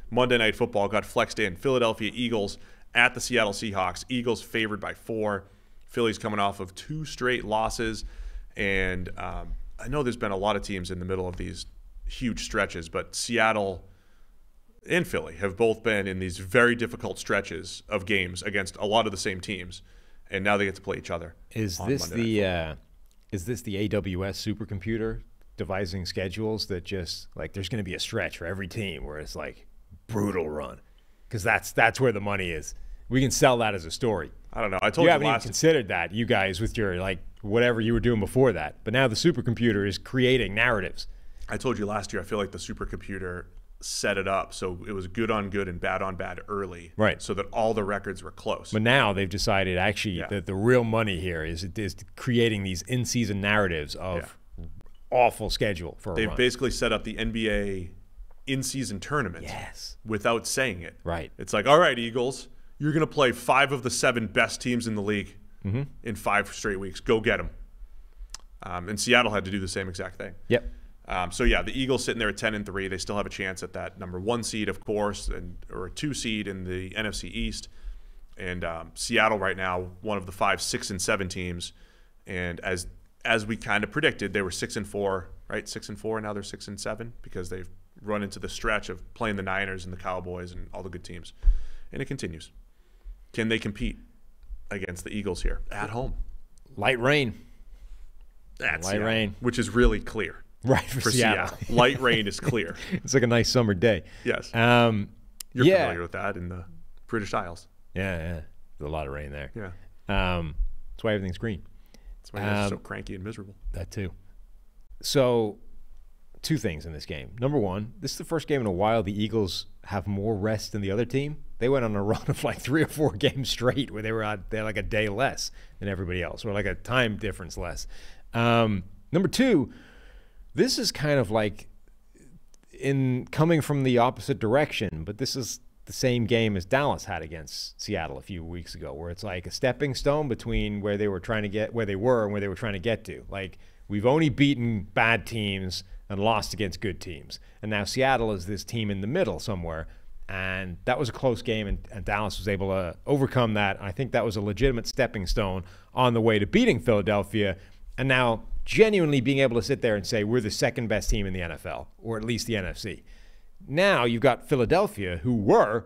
Monday Night Football got flexed in. Philadelphia Eagles at the Seattle Seahawks. Eagles favored by 4. Philly's coming off of 2 straight losses. And I know there's been a lot of teams in the middle of these huge stretches, but Seattle and Philly have both been in these very difficult stretches of games against a lot of the same teams. And now they get to play each other. Is this the AWS supercomputer devising schedules that just like there's going to be a stretch for every team where it's like brutal run? Because that's where the money is. We can sell that as a story. I don't know. I told you haven't even considered that, you guys, with your like whatever you were doing before that. But now the supercomputer is creating narratives. I told you last year, I feel like the supercomputer set it up so it was good on good and bad on bad early, right? So that all the records were close. But now they've decided actually that the real money here is creating these in-season narratives of awful schedule for a run. They've basically set up the NBA in-season tournament without saying it. Right. It's like, all right, Eagles, you're going to play 5 of the 7 best teams in the league in 5 straight weeks. Go get them. And Seattle had to do the same exact thing. Yep. So yeah, the Eagles sitting there at 10-3. They still have a chance at that number 1 seed, of course, or a 2 seed in the NFC East. And Seattle right now, one of the 5 6 and 7 teams. And as we kind of predicted, they were 6-4, right? 6-4. Now they're 6-7 because they've run into the stretch of playing the Niners and the Cowboys and all the good teams. And it continues. Can they compete against the Eagles here at home? Light rain. That's light rain, which is really clear. Right, for Seattle. Light rain is clear. It's like a nice summer day. Yes. You're familiar with that in the British Isles. Yeah. There's a lot of rain there. Yeah. That's why everything's green. That's why you're so cranky and miserable. That too. So, 2 things in this game. Number 1, this is the first game in a while the Eagles have more rest than the other team. They went on a run of like 3 or 4 games straight where they're like a day less than everybody else, or like a time difference less. Number 2, this is kind of like coming from the opposite direction, but this is the same game as Dallas had against Seattle a few weeks ago, where it's like a stepping stone between where they were trying to get, where they were and where they were trying to get to. Like, we've only beaten bad teams and lost against good teams. And now Seattle is this team in the middle somewhere. And that was a close game, and Dallas was able to overcome that. I think that was a legitimate stepping stone on the way to beating Philadelphia. And now genuinely being able to sit there and say we're the 2nd best team in the NFL, or at least the NFC. Now you've got Philadelphia, who were,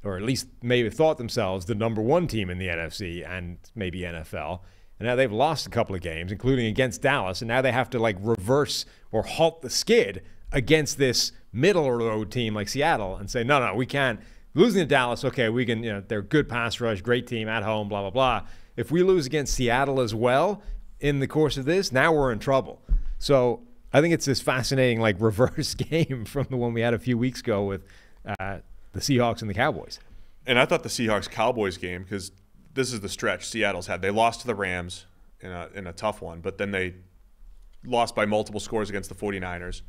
or at least maybe thought themselves, the number 1 team in the NFC and maybe NFL. And now they've lost a couple of games, including against Dallas, and now they have to like reverse or halt the skid against this middle road team like Seattle and say, no, we can't. Losing to Dallas, okay, we can, they're good pass rush, great team at home, blah, blah, blah. If we lose against Seattle as well in the course of this, now we're in trouble. So I think it's this fascinating like reverse game from the one we had a few weeks ago with the Seahawks and the Cowboys. And I thought the Seahawks-Cowboys game, because this is the stretch Seattle's had. They lost to the Rams in a tough one, but then they lost by multiple scores against the 49ers,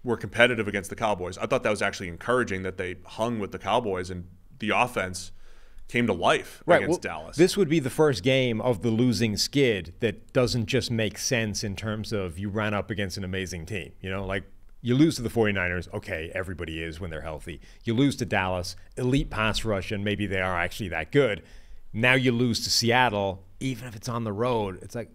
were competitive against the Cowboys. I thought that was actually encouraging that they hung with the Cowboys and the offense came to life against Dallas. This would be the first game of the losing skid that doesn't just make sense in terms of you ran up against an amazing team. Like you lose to the 49ers, okay, everybody is when they're healthy. You lose to Dallas, elite pass rush, and maybe they are actually that good. Now you lose to Seattle, even if it's on the road. It's like,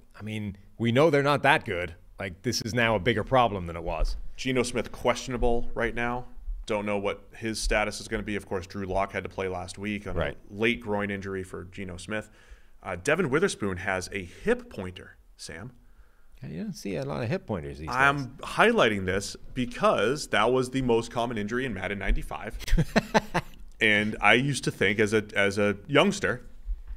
we know they're not that good. Like, this is now a bigger problem than it was. Geno Smith questionable right now. Don't know what his status is going to be. Of course, Drew Lock had to play last week on a late groin injury for Geno Smith. Devin Witherspoon has a hip pointer, Sam. You don't see a lot of hip pointers these days. I'm highlighting this because that was the most common injury in Madden 95. And I used to think as a youngster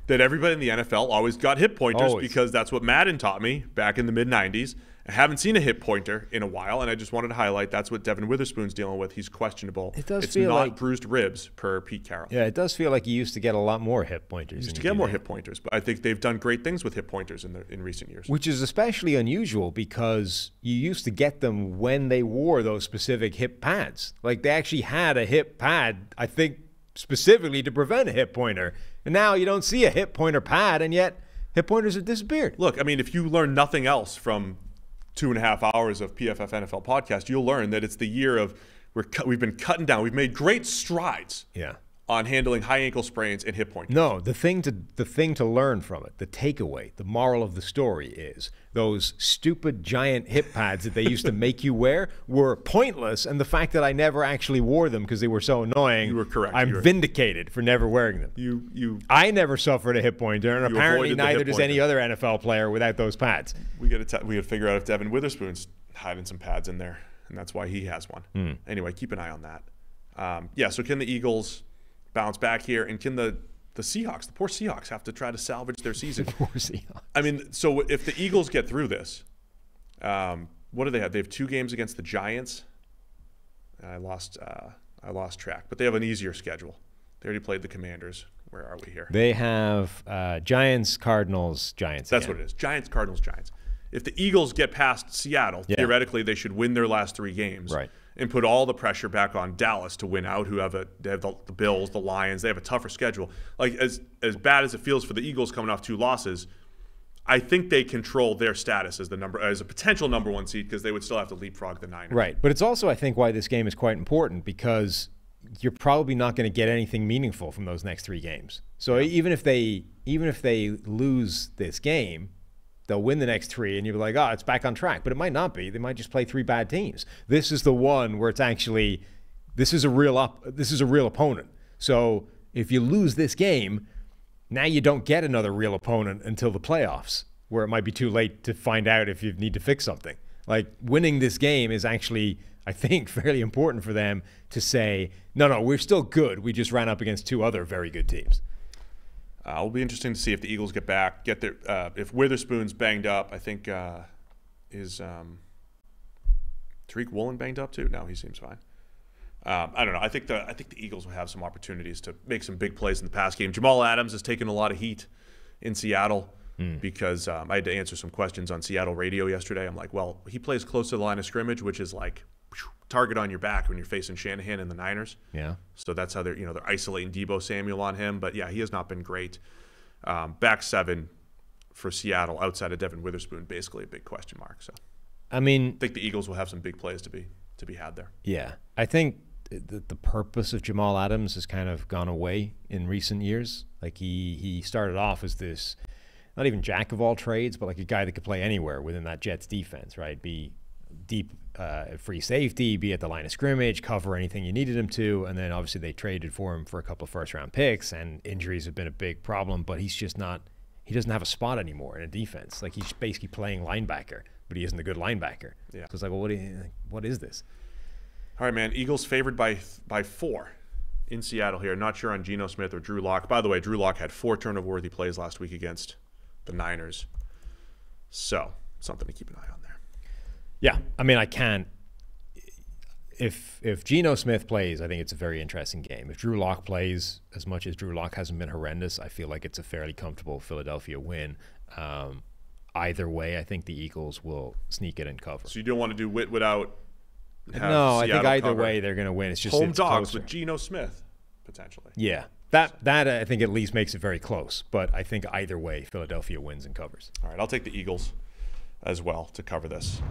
that everybody in the NFL always got hip pointers because that's what Madden taught me back in the mid-90s. I haven't seen a hip pointer in a while, and I just wanted to highlight that's what Devin Witherspoon's dealing with. He's questionable. It's feel not like bruised ribs, per Pete Carroll. Yeah, it does feel like you used to get a lot more hip pointers. Used to get more hip pointers, but I think they've done great things with hip pointers in recent years. Which is especially unusual because you used to get them when they wore those specific hip pads. Like they actually had a hip pad, I think, specifically to prevent a hip pointer. And now you don't see a hip pointer pad, and yet hip pointers have disappeared. Look, I mean, if you learn nothing else from 2.5 hours of PFF NFL podcast, you'll learn that it's the year of We've been cutting down. We've made great strides. Yeah. On handling high ankle sprains and hip point. No, the thing to learn from it, the takeaway, the moral of the story is those stupid giant hip pads that they used to make you wear were pointless, and the fact that I never actually wore them because they were so annoying. You were correct. I'm vindicated for never wearing them. I never suffered a hip pointer, and apparently neither does any other NFL player without those pads. We got to figure out if Devin Witherspoon's hiding some pads in there, and that's why he has one. Anyway, keep an eye on that. So can the Eagles bounce back here, and can the Seahawks, the poor Seahawks, have to try to salvage their season? The poor Seahawks. I mean, so if the Eagles get through this, what do they have? They have 2 games against the Giants. I lost track, but they have an easier schedule. They already played the Commanders. Where are we here? They have Giants, Cardinals, Giants. That's what it is. Giants, Cardinals, Giants. If the Eagles get past Seattle, theoretically they should win their last 3 games. Right. And put all the pressure back on Dallas to win out, they have the Bills, the Lions. They have a tougher schedule. Like, as bad as it feels for the Eagles coming off 2 losses, I think they control their status as a potential number 1 seed, because they would still have to leapfrog the Niners. Right. But it's also, I think, why this game is quite important, because you're probably not going to get anything meaningful from those next 3 games. So even if they lose this game, they'll win the next 3, and you'll be like, oh, it's back on track. But it might not be. They might just play 3 bad teams. This is the one where it's actually, this is a real opponent. So if you lose this game, now you don't get another real opponent until the playoffs, where it might be too late to find out if you need to fix something. Like, winning this game is actually, I think, fairly important for them to say, no, we're still good. We just ran up against 2 other very good teams. It'll be interesting to see if the Eagles get their if Witherspoon's banged up. I think is Tariq Woolen banged up too? No, he seems fine. I don't know. I think the Eagles will have some opportunities to make some big plays in the pass game. Jamal Adams has taken a lot of heat in Seattle because I had to answer some questions on Seattle radio yesterday. I'm like, well, he plays close to the line of scrimmage, which is like target on your back when you're facing Shanahan and the Niners. Yeah. So that's how they're isolating Deebo Samuel on him. But yeah, he has not been great. Back 7 for Seattle outside of Devin Witherspoon, basically a big question mark. So I think the Eagles will have some big plays to be had there. Yeah. I think the purpose of Jamal Adams has kind of gone away in recent years. Like, he started off as this, not even jack of all trades, but like a guy that could play anywhere within that Jets defense, right? Be deep free safety, be at the line of scrimmage, cover anything you needed him to, and then obviously they traded for him for a couple of first-round picks, and injuries have been a big problem, but he's just not – he doesn't have a spot anymore in a defense. Like, he's basically playing linebacker, but he isn't a good linebacker. Yeah. So it's like, well, what is this? All right, man. Eagles favored by 4 in Seattle here. Not sure on Geno Smith or Drew Lock. By the way, Drew Lock had 4 turnover-worthy plays last week against the Niners. So, something to keep an eye on there. Yeah, I mean, I can't. If Geno Smith plays, I think it's a very interesting game. If Drew Lock plays, as much as Drew Lock hasn't been horrendous, I feel like it's a fairly comfortable Philadelphia win. Either way, I think the Eagles will sneak it and cover. So you don't want to do without. No, I think either way they're going to win. It's just home dogs closer. with Geno Smith potentially. Yeah, that I think at least makes it very close. But I think either way, Philadelphia wins and covers. All right, I'll take the Eagles as well to cover this.